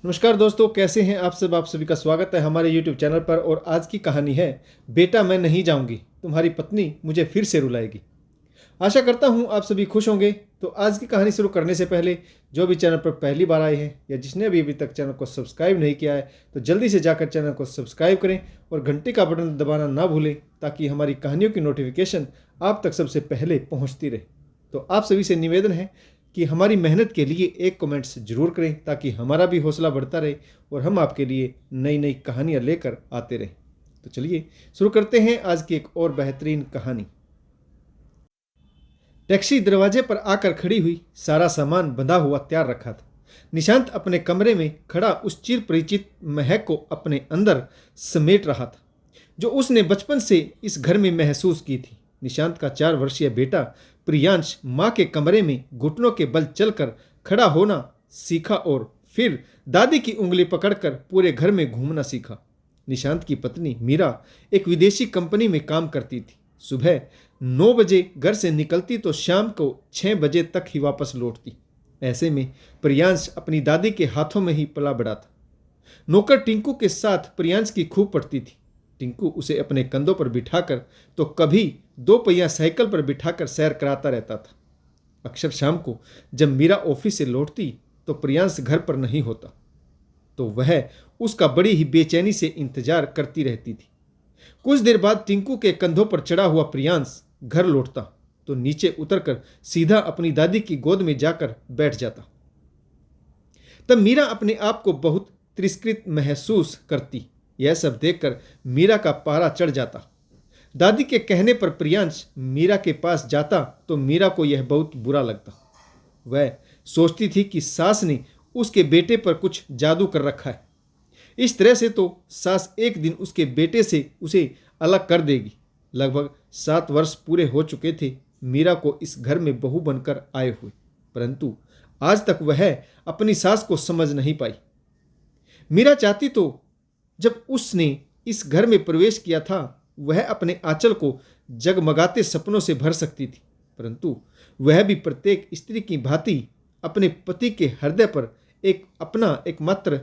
नमस्कार दोस्तों, कैसे हैं आप सब। आप सभी का स्वागत है हमारे YouTube चैनल पर। और आज की कहानी है बेटा मैं नहीं जाऊंगी, तुम्हारी पत्नी मुझे फिर से रुलाएगी। आशा करता हूं आप सभी खुश होंगे। तो आज की कहानी शुरू करने से पहले जो भी चैनल पर पहली बार आए हैं या जिसने भी अभी तक चैनल को सब्सक्राइब नहीं किया है तो जल्दी से जाकर चैनल को सब्सक्राइब करें और घंटे का बटन दबाना ना भूलें ताकि हमारी कहानियों की नोटिफिकेशन आप तक सबसे पहले पहुँचती रहे। तो आप सभी से निवेदन है कि हमारी मेहनत के लिए एक कमेंट्स जरूर करें ताकि हमारा भी हौसला बढ़ता रहे और हम आपके लिए नई नई कहानियां लेकर आते रहें। तो चलिए शुरू करते हैं आज की एक और बेहतरीन कहानी। टैक्सी दरवाजे पर आकर खड़ी हुई। सारा सामान बंधा हुआ तैयार रखा था। निशांत अपने कमरे में खड़ा उस चिर परिचित महक को अपने अंदर समेट रहा था जो उसने बचपन से इस घर में महसूस की थी। निशांत का 4 वर्षीय बेटा प्रियांश माँ के कमरे में घुटनों के बल चलकर खड़ा होना सीखा और फिर दादी की उंगली पकड़कर पूरे घर में घूमना सीखा। निशांत की पत्नी मीरा एक विदेशी कंपनी में काम करती थी। सुबह 9 बजे घर से निकलती तो शाम को 6 बजे तक ही वापस लौटती। ऐसे में प्रियांश अपनी दादी के हाथों में ही पला बड़ा था। नौकर टिंकू के साथ प्रियांश की खूब पड़ती थी। टिंकू उसे अपने कंधों पर बिठाकर तो कभी 2 पहिया साइकिल पर बिठाकर सैर कराता रहता था। अक्सर शाम को जब मीरा ऑफिस से लौटती तो प्रियांश घर पर नहीं होता तो वह उसका बड़ी ही बेचैनी से इंतजार करती रहती थी। कुछ देर बाद टिंकू के कंधों पर चढ़ा हुआ प्रियांश घर लौटता तो नीचे उतरकर सीधा अपनी दादी की गोद में जाकर बैठ जाता। तब मीरा अपने आप को बहुत तिरस्कृत महसूस करती। यह सब देखकर मीरा का पारा चढ़ जाता। दादी के कहने पर प्रियांश मीरा के पास जाता तो मीरा को यह बहुत बुरा लगता। वह सोचती थी कि सास ने उसके बेटे पर कुछ जादू कर रखा है। इस तरह से तो सास एक दिन उसके बेटे से उसे अलग कर देगी। लगभग 7 वर्ष पूरे हो चुके थे मीरा को इस घर में बहू बनकर आए हुए, परंतु आज तक वह अपनी सास को समझ नहीं पाई। मीरा चाहती तो जब उसने इस घर में प्रवेश किया था वह अपने आंचल को जगमगाते सपनों से भर सकती थी, परंतु वह भी प्रत्येक स्त्री की भांति अपने पति के हृदय पर एकमात्र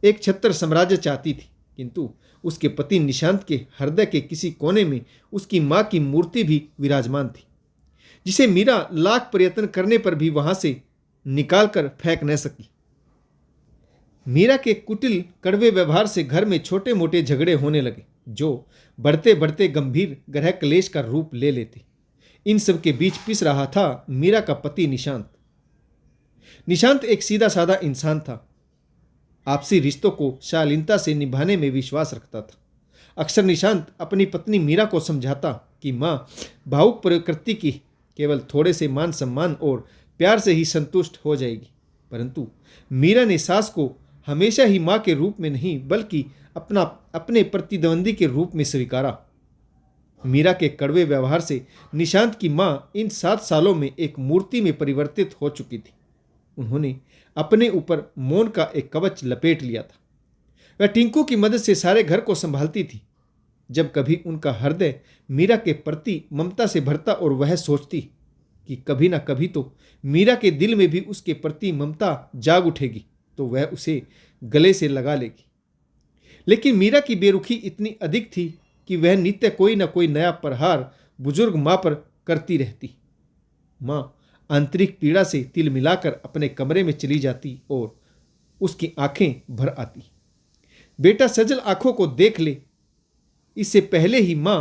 एक छत्र साम्राज्य चाहती थी। किंतु उसके पति निशांत के हृदय के किसी कोने में उसकी मां की मूर्ति भी विराजमान थी जिसे मीरा लाख प्रयत्न करने पर भी वहां से निकाल कर फेंक न सकी। मीरा के कुटिल कड़वे व्यवहार से घर में छोटे मोटे झगड़े होने लगे जो बढ़ते बढ़ते गंभीर ग्रह क्लेश का रूप ले लेते। इन सब के बीच पिस रहा था मीरा का पति निशांत। निशांत एक सीधा साधा इंसान था। आपसी रिश्तों को शालीनता से निभाने में विश्वास रखता था। अक्सर निशांत अपनी पत्नी मीरा को समझाता कि माँ भावुक प्रकृति की केवल थोड़े से मान सम्मान और प्यार से ही संतुष्ट हो जाएगी, परंतु मीरा ने सास को हमेशा ही माँ के रूप में नहीं बल्कि अपने प्रतिद्वंदी के रूप में स्वीकारा। मीरा के कड़वे व्यवहार से निशांत की माँ इन 7 सालों में एक मूर्ति में परिवर्तित हो चुकी थी। उन्होंने अपने ऊपर मौन का एक कवच लपेट लिया था। वह टिंकू की मदद से सारे घर को संभालती थी। जब कभी उनका हृदय मीरा के प्रति ममता से भरता और वह सोचती कि कभी ना कभी तो मीरा के दिल में भी उसके प्रति ममता जाग उठेगी तो वह उसे गले से लगा लेगी। लेकिन मीरा की बेरुखी इतनी अधिक थी कि वह नित्य कोई ना कोई नया प्रहार बुजुर्ग माँ पर करती रहती। माँ आंतरिक पीड़ा से तिल मिलाकर अपने कमरे में चली जाती और उसकी आंखें भर आती। बेटा सजल आंखों को देख ले, इससे पहले ही माँ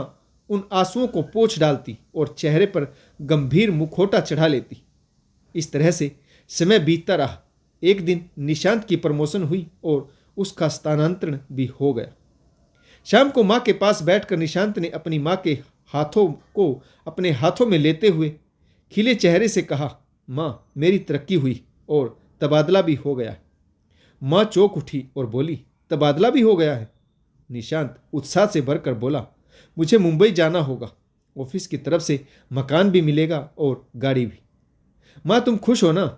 उन आंसुओं को पोंछ डालती और चेहरे पर गंभीर मुखौटा चढ़ा लेती। इस तरह से समय बीतता रहा। एक दिन निशांत की प्रमोशन हुई और उसका स्थानांतरण भी हो गया। शाम को माँ के पास बैठकर निशांत ने अपनी माँ के हाथों को अपने हाथों में लेते हुए खिले चेहरे से कहा, माँ मेरी तरक्की हुई और तबादला भी हो गया है। माँ चौंक उठी और बोली, तबादला भी हो गया है? निशांत उत्साह से भरकर बोला, मुझे मुंबई जाना होगा। ऑफिस की तरफ से मकान भी मिलेगा और गाड़ी भी। माँ तुम खुश हो ना?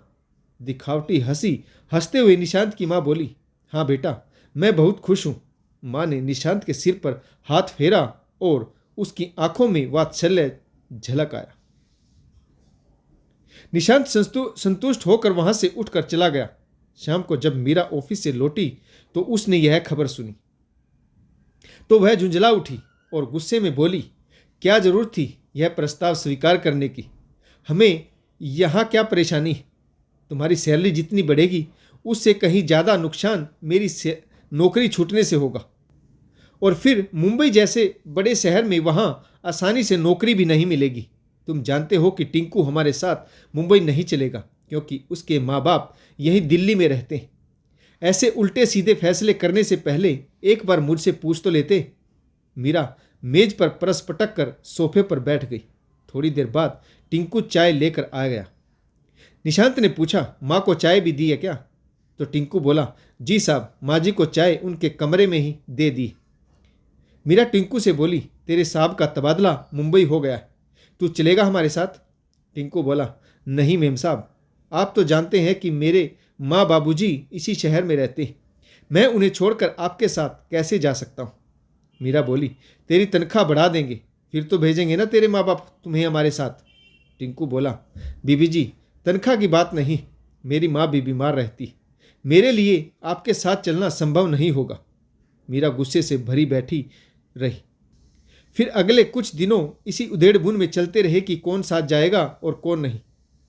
दिखावटी हंसी हंसते हुए निशांत की माँ बोली, हाँ बेटा मैं बहुत खुश हूँ। माँ ने निशांत के सिर पर हाथ फेरा और उसकी आंखों में वात्सल्य झलक आया। निशांत संतुष्ट होकर वहां से उठकर चला गया। शाम को जब मीरा ऑफिस से लौटी तो उसने यह खबर सुनी तो वह झुंझला उठी और गुस्से में बोली, क्या जरूरत थी यह प्रस्ताव स्वीकार करने की? हमें यहाँ क्या परेशानी है? तुम्हारी सैलरी जितनी बढ़ेगी उससे कहीं ज़्यादा नुकसान मेरी नौकरी छूटने से होगा। और फिर मुंबई जैसे बड़े शहर में वहाँ आसानी से नौकरी भी नहीं मिलेगी। तुम जानते हो कि टिंकू हमारे साथ मुंबई नहीं चलेगा क्योंकि उसके माँ बाप यहीं दिल्ली में रहते हैं। ऐसे उल्टे सीधे फैसले करने से पहले एक बार मुझसे पूछ तो लेते। मीरा मेज पर परस पटक कर सोफे पर बैठ गई। थोड़ी देर बाद टिंकू चाय लेकर आ गया। निशांत ने पूछा, माँ को चाय भी दी है क्या? तो टिंकू बोला, जी साहब, माँ जी को चाय उनके कमरे में ही दे दी। मीरा टिंकू से बोली, तेरे साहब का तबादला मुंबई हो गया है, तू चलेगा हमारे साथ? टिंकू बोला, नहीं मेम साहब, आप तो जानते हैं कि मेरे माँ बाबूजी इसी शहर में रहते हैं, मैं उन्हें छोड़कर आपके साथ कैसे जा सकता हूँ? मीरा बोली, तेरी तनख्वाह बढ़ा देंगे, फिर तो भेजेंगे ना तेरे माँ बाप तुम्हें हमारे साथ। टिंकू बोला, बीबी जी, तनख्वाह की बात नहीं, मेरी माँ भी बीमार रहती, मेरे लिए आपके साथ चलना संभव नहीं होगा। मीरा गुस्से से भरी बैठी रही। फिर अगले कुछ दिनों इसी उधेड़-बुन में चलते रहे कि कौन साथ जाएगा और कौन नहीं।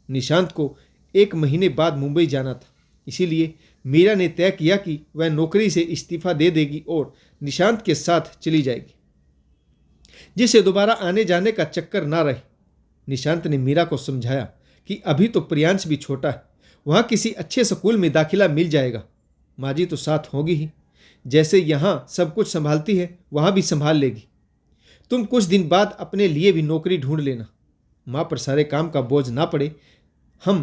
निशांत को 1 महीने बाद मुंबई जाना था, इसीलिए मीरा ने तय किया कि वह नौकरी से इस्तीफा दे देगी और निशांत के साथ चली जाएगी, जिससे दोबारा आने जाने का चक्कर ना रहे। निशांत ने मीरा को समझाया कि अभी तो प्रियांश भी छोटा है, वहाँ किसी अच्छे स्कूल में दाखिला मिल जाएगा, माँ जी तो साथ होगी ही, जैसे यहाँ सब कुछ संभालती है वहाँ भी संभाल लेगी। तुम कुछ दिन बाद अपने लिए भी नौकरी ढूंढ लेना, माँ पर सारे काम का बोझ ना पड़े, हम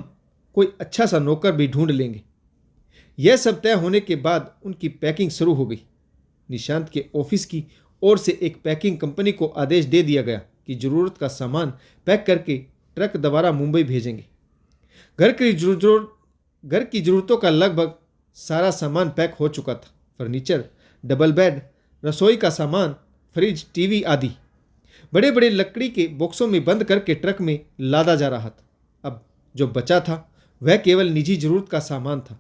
कोई अच्छा सा नौकर भी ढूंढ लेंगे। यह सब तय होने के बाद उनकी पैकिंग शुरू हो गई। निशांत के ऑफिस की ओर से एक पैकिंग कंपनी को आदेश दे दिया गया कि ज़रूरत का सामान पैक करके ट्रक द्वारा मुंबई भेजेंगे। घर की ज़रूरतों का लगभग सारा सामान पैक हो चुका था। फर्नीचर, डबल बेड, रसोई का सामान, फ्रिज, टीवी आदि बड़े बड़े लकड़ी के बॉक्सों में बंद करके ट्रक में लादा जा रहा था। अब जो बचा था वह केवल निजी ज़रूरत का सामान था,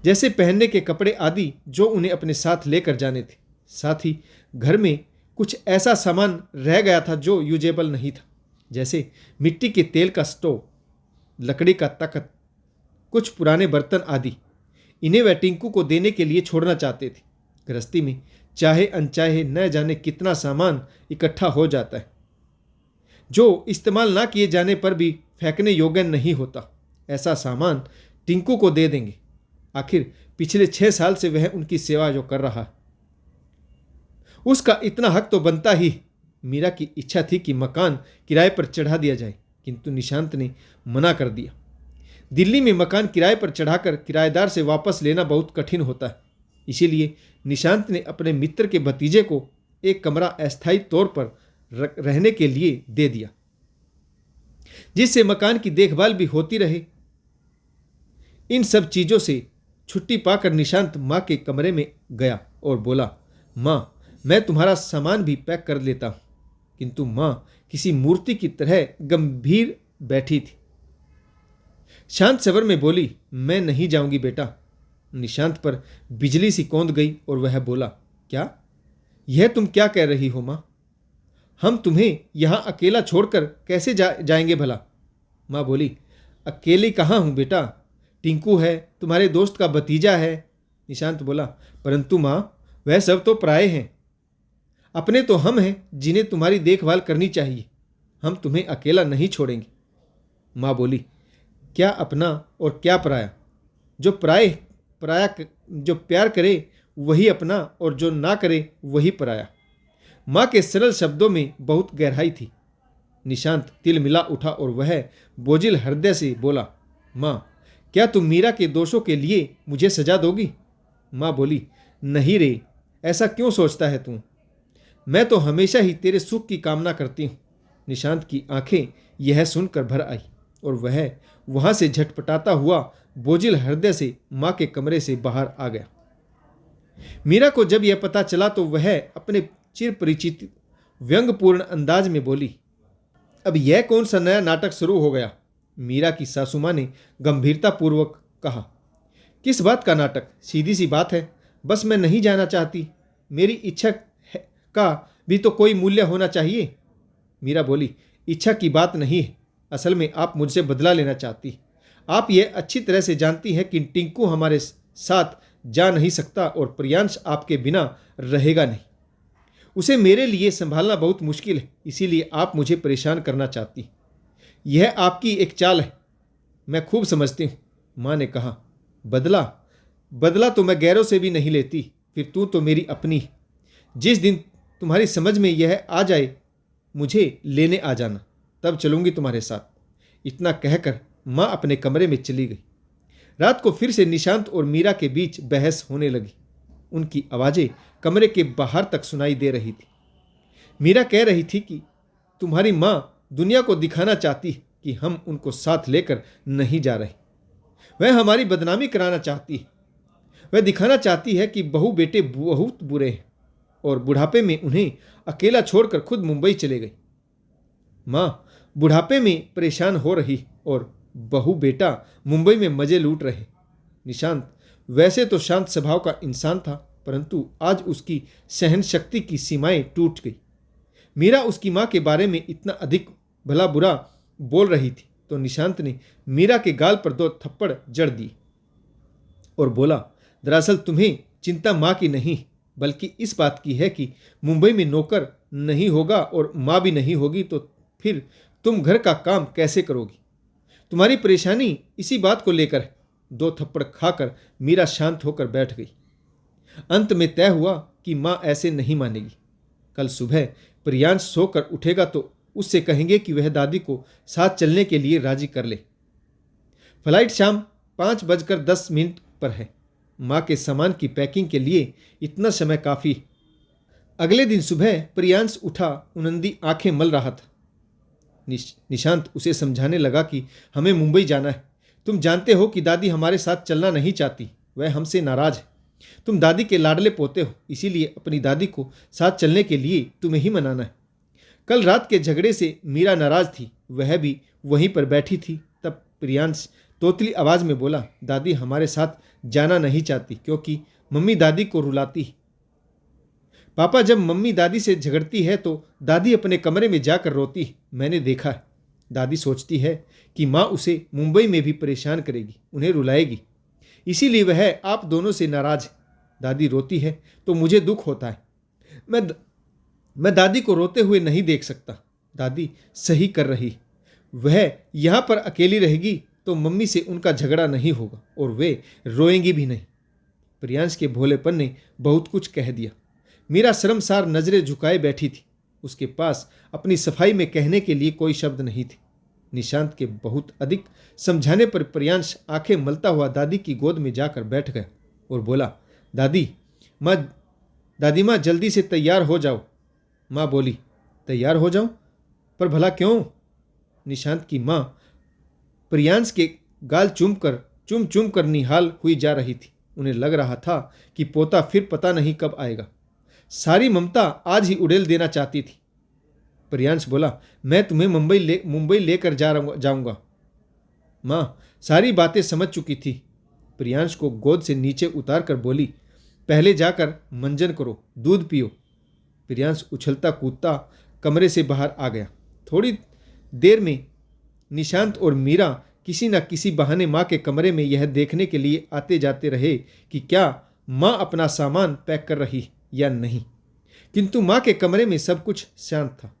जैसे पहनने के कपड़े आदि जो उन्हें अपने साथ लेकर जाने थे। साथ ही घर में कुछ ऐसा सामान रह गया था जो यूजेबल नहीं था, जैसे मिट्टी के तेल का स्टोव, लकड़ी का तख्त, कुछ पुराने बर्तन आदि। इन्हें वह टिंकू को देने के लिए छोड़ना चाहते थे। गृहस्थी में चाहे अनचाहे न जाने कितना सामान इकट्ठा हो जाता है जो इस्तेमाल ना किए जाने पर भी फेंकने योग्य नहीं होता। ऐसा सामान टिंकू को दे देंगे, आखिर पिछले 6 साल से वह उनकी सेवा जो कर रहा है, उसका इतना हक तो बनता ही। मीरा की इच्छा थी कि मकान किराए पर चढ़ा दिया जाए, किंतु निशांत ने मना कर दिया। दिल्ली में मकान किराए पर चढ़ाकर किराएदार से वापस लेना बहुत कठिन होता है, इसीलिए निशांत ने अपने मित्र के भतीजे को एक कमरा अस्थायी तौर पर रहने के लिए दे दिया, जिससे मकान की देखभाल भी होती रहे। इन सब चीज़ों से छुट्टी पाकर निशांत माँ के कमरे में गया और बोला, माँ, मैं तुम्हारा सामान भी पैक कर लेता हूँ। किंतु माँ किसी मूर्ति की तरह गंभीर बैठी थी। शांत स्वर में बोली, मैं नहीं जाऊंगी बेटा। निशांत पर बिजली सी कौंध गई और वह बोला, क्या? यह तुम क्या कह रही हो माँ? हम तुम्हें यहाँ अकेला छोड़कर कैसे जाएंगे भला? माँ बोली, अकेली कहाँ हूँ बेटा, टिंकू है, तुम्हारे दोस्त का भतीजा है। निशांत बोला, परंतु माँ, वह सब तो पराये हैं, अपने तो हम हैं जिन्हें तुम्हारी देखभाल करनी चाहिए, हम तुम्हें अकेला नहीं छोड़ेंगे। माँ बोली, क्या अपना और क्या पराया? जो जो प्यार करे वही अपना और जो ना करे वही पराया। माँ के सरल शब्दों में बहुत गहराई थी। निशांत तिल मिला उठा और वह बोझिल हृदय से बोला, माँ, क्या तुम मीरा के दोषों के लिए मुझे सजा दोगी? माँ बोली, नहीं रे, ऐसा क्यों सोचता है तू? मैं तो हमेशा ही तेरे सुख की कामना करती हूँ। निशांत की आंखें यह सुनकर भर आई और वह वहाँ से झटपटाता हुआ बोझिल हृदय से माँ के कमरे से बाहर आ गया। मीरा को जब यह पता चला तो वह अपने चिर परिचित व्यंग्यपूर्ण अंदाज में बोली, अब यह कौन सा नया नाटक शुरू हो गया? मीरा की सासू माँ ने गंभीरतापूर्वक कहा, किस बात का नाटक? सीधी सी बात है, बस मैं नहीं जाना चाहती। मेरी इच्छा का भी तो कोई मूल्य होना चाहिए। मीरा बोली, इच्छा की बात नहीं है, असल में आप मुझसे बदला लेना चाहती। आप ये अच्छी तरह से जानती हैं कि टिंकू हमारे साथ जा नहीं सकता और प्रियांश आपके बिना रहेगा नहीं। उसे मेरे लिए संभालना बहुत मुश्किल है, इसीलिए आप मुझे परेशान करना चाहती। यह आपकी एक चाल है, मैं खूब समझती हूँ। माँ ने कहा, बदला? बदला तो मैं गैरों से भी नहीं लेती, फिर तू तो मेरी अपनी है। जिस दिन तुम्हारी समझ में यह आ जाए मुझे लेने आ जाना, तब चलूंगी तुम्हारे साथ। इतना कहकर माँ अपने कमरे में चली गई। रात को फिर से निशांत और मीरा के बीच बहस होने लगी। उनकी आवाज़ें कमरे के बाहर तक सुनाई दे रही थी। मीरा कह रही थी कि तुम्हारी माँ दुनिया को दिखाना चाहती है कि हम उनको साथ लेकर नहीं जा रहे। वह हमारी बदनामी कराना चाहती है। वह दिखाना चाहती है कि बहू बेटे बहुत बुरे हैं और बुढ़ापे में उन्हें अकेला छोड़कर खुद मुंबई चले गई। माँ बुढ़ापे में परेशान हो रही और बहू बेटा मुंबई में मजे लूट रहे। निशांत वैसे तो शांत स्वभाव का इंसान था, परंतु आज उसकी सहन शक्ति की सीमाएं टूट गई। मीरा उसकी माँ के बारे में इतना अधिक भला बुरा बोल रही थी तो निशांत ने मीरा के गाल पर 2 थप्पड़ जड़ दिए और बोला, दरअसल तुम्हें चिंता माँ की नहीं बल्कि इस बात की है कि मुंबई में नौकर नहीं होगा और माँ भी नहीं होगी, तो फिर तुम घर का काम कैसे करोगी? तुम्हारी परेशानी इसी बात को लेकर है। 2 थप्पड़ खाकर मीरा शांत होकर बैठ गई। अंत में तय हुआ कि माँ ऐसे नहीं मानेगी। कल सुबह प्रियांश सोकर उठेगा तो उससे कहेंगे कि वह दादी को साथ चलने के लिए राजी कर ले। फ्लाइट शाम 5:10 पर है। माँ के सामान की पैकिंग के लिए इतना समय काफ़ी। अगले दिन सुबह प्रियांश उठा, उनंदी आंखें मल रहा था। निशांत उसे समझाने लगा कि हमें मुंबई जाना है। तुम जानते हो कि दादी हमारे साथ चलना नहीं चाहती, वह हमसे नाराज है। तुम दादी के लाडले पोते हो, इसीलिए अपनी दादी को साथ चलने के लिए तुम्हें ही मनाना है। कल रात के झगड़े से मीरा नाराज थी, वह भी वहीं पर बैठी थी। तब प्रियांश तोतली आवाज में बोला, दादी हमारे साथ जाना नहीं चाहती क्योंकि मम्मी दादी को रुलाती है। पापा, जब मम्मी दादी से झगड़ती है तो दादी अपने कमरे में जाकर रोती है, मैंने देखा है। दादी सोचती है कि माँ उसे मुंबई में भी परेशान करेगी, उन्हें रुलाएगी, इसीलिए वह आप दोनों से नाराज है। दादी रोती है तो मुझे दुख होता है। मैं दादी को रोते हुए नहीं देख सकता। दादी सही कर रही, वह यहाँ पर अकेली रहेगी तो मम्मी से उनका झगड़ा नहीं होगा और वे रोएंगी भी नहीं। प्रियांश के भोलेपन ने बहुत कुछ कह दिया। मीरा शर्मसार नजरें झुकाए बैठी थी। उसके पास अपनी सफाई में कहने के लिए कोई शब्द नहीं थे। निशांत के बहुत अधिक समझाने पर प्रियांश आंखें मलता हुआ दादी की गोद में जाकर बैठ गया और बोला, दादी माँ जल्दी से तैयार हो जाओ। माँ बोली, तैयार हो जाओ? पर भला क्यों? निशांत की माँ प्रियांश के गाल चुम कर निहाल हुई जा रही थी। उन्हें लग रहा था कि पोता फिर पता नहीं कब आएगा। सारी ममता आज ही उड़ेल देना चाहती थी। प्रियांश बोला, मैं तुम्हें मुंबई लेकर जाऊंगा। माँ सारी बातें समझ चुकी थी। प्रियांश को गोद से नीचे उतार कर बोली, पहले जाकर मंजन करो, दूध पियो। प्रियांश उछलता कूदता कमरे से बाहर आ गया। थोड़ी देर में निशांत और मीरा किसी न किसी बहाने माँ के कमरे में यह देखने के लिए आते जाते रहे कि क्या माँ अपना सामान पैक कर रही या नहीं। किंतु माँ के कमरे में सब कुछ शांत था।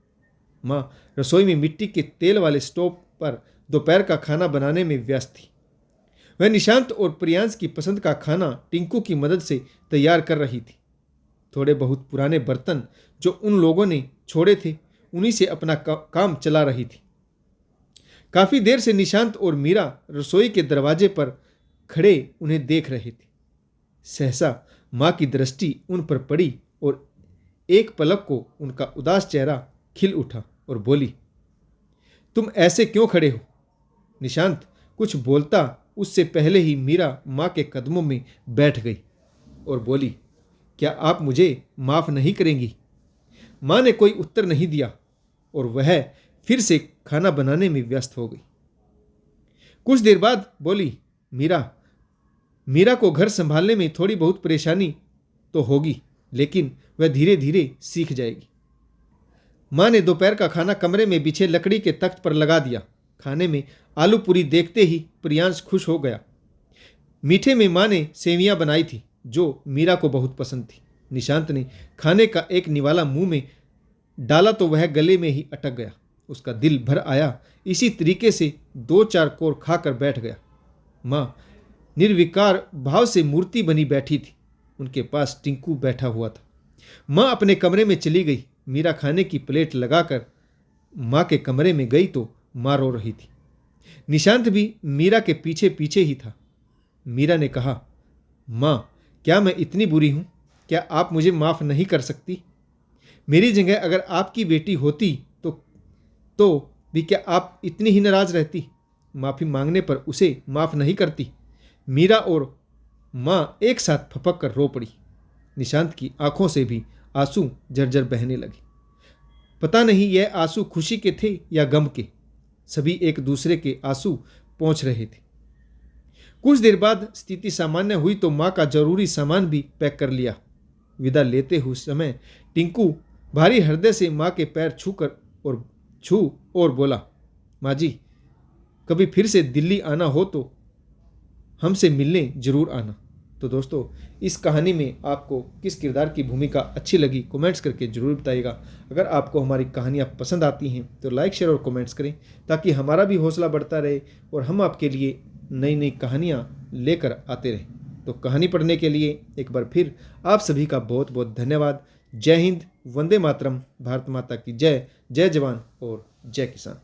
माँ रसोई में मिट्टी के तेल वाले स्टोव पर दोपहर का खाना बनाने में व्यस्त थी। वह निशांत और प्रियांश की पसंद का खाना टिंकू की मदद से तैयार कर रही थी। थोड़े बहुत पुराने बर्तन जो उन लोगों ने छोड़े थे, उन्हीं से अपना काम चला रही थी। काफी देर से निशांत और मीरा रसोई के दरवाजे पर खड़े उन्हें देख रहे थे। सहसा माँ की दृष्टि उन पर पड़ी और एक पलक को उनका उदास चेहरा खिल उठा और बोली, तुम ऐसे क्यों खड़े हो? निशांत कुछ बोलता उससे पहले ही मीरा माँ के कदमों में बैठ गई और बोली, क्या आप मुझे माफ नहीं करेंगी? माँ ने कोई उत्तर नहीं दिया और वह फिर से खाना बनाने में व्यस्त हो गई। कुछ देर बाद बोली, मीरा मीरा को घर संभालने में थोड़ी बहुत परेशानी तो होगी, लेकिन वह धीरे धीरे सीख जाएगी। माँ ने दोपहर का खाना कमरे में बिछे लकड़ी के तख्त पर लगा दिया। खाने में आलू पूरी देखते ही प्रियांश खुश हो गया। मीठे में माँ ने सेवियां बनाई थी जो मीरा को बहुत पसंद थी। निशांत ने खाने का एक निवाला मुंह में डाला तो वह गले में ही अटक गया। उसका दिल भर आया। इसी तरीके से 2-4 कोर खाकर बैठ गया। माँ निर्विकार भाव से मूर्ति बनी बैठी थी। उनके पास टिंकू बैठा हुआ था। माँ अपने कमरे में चली गई। मीरा खाने की प्लेट लगाकर माँ के कमरे में गई तो माँ रो रही थी। निशांत भी मीरा के पीछे पीछे ही था। मीरा ने कहा, माँ क्या मैं इतनी बुरी हूँ? क्या आप मुझे माफ़ नहीं कर सकती? मेरी जगह अगर आपकी बेटी होती तो भी क्या आप इतनी ही नाराज़ रहती? माफ़ी मांगने पर उसे माफ़ नहीं करती? मीरा और माँ एक साथ फपक कर रो पड़ी। निशांत की आंखों से भी आंसू झरझर बहने लगे। पता नहीं यह आंसू खुशी के थे या गम के। सभी एक दूसरे के आंसू पहुँच रहे थे। कुछ देर बाद स्थिति सामान्य हुई तो माँ का जरूरी सामान भी पैक कर लिया। विदा लेते हुए समय टिंकू भारी हृदय से माँ के पैर छू और बोला, माँ जी कभी फिर से दिल्ली आना हो तो हमसे मिलने जरूर आना। तो दोस्तों, इस कहानी में आपको किस किरदार की भूमिका अच्छी लगी कमेंट्स करके ज़रूर बताइएगा। अगर आपको हमारी कहानियाँ पसंद आती हैं तो लाइक शेयर और कमेंट्स करें ताकि हमारा भी हौसला बढ़ता रहे और हम आपके लिए नई नई कहानियाँ लेकर आते रहें। तो कहानी पढ़ने के लिए एक बार फिर आप सभी का बहुत बहुत धन्यवाद। जय हिंद, वंदे मातरम, भारत माता की जय। जय जवान और जय किसान।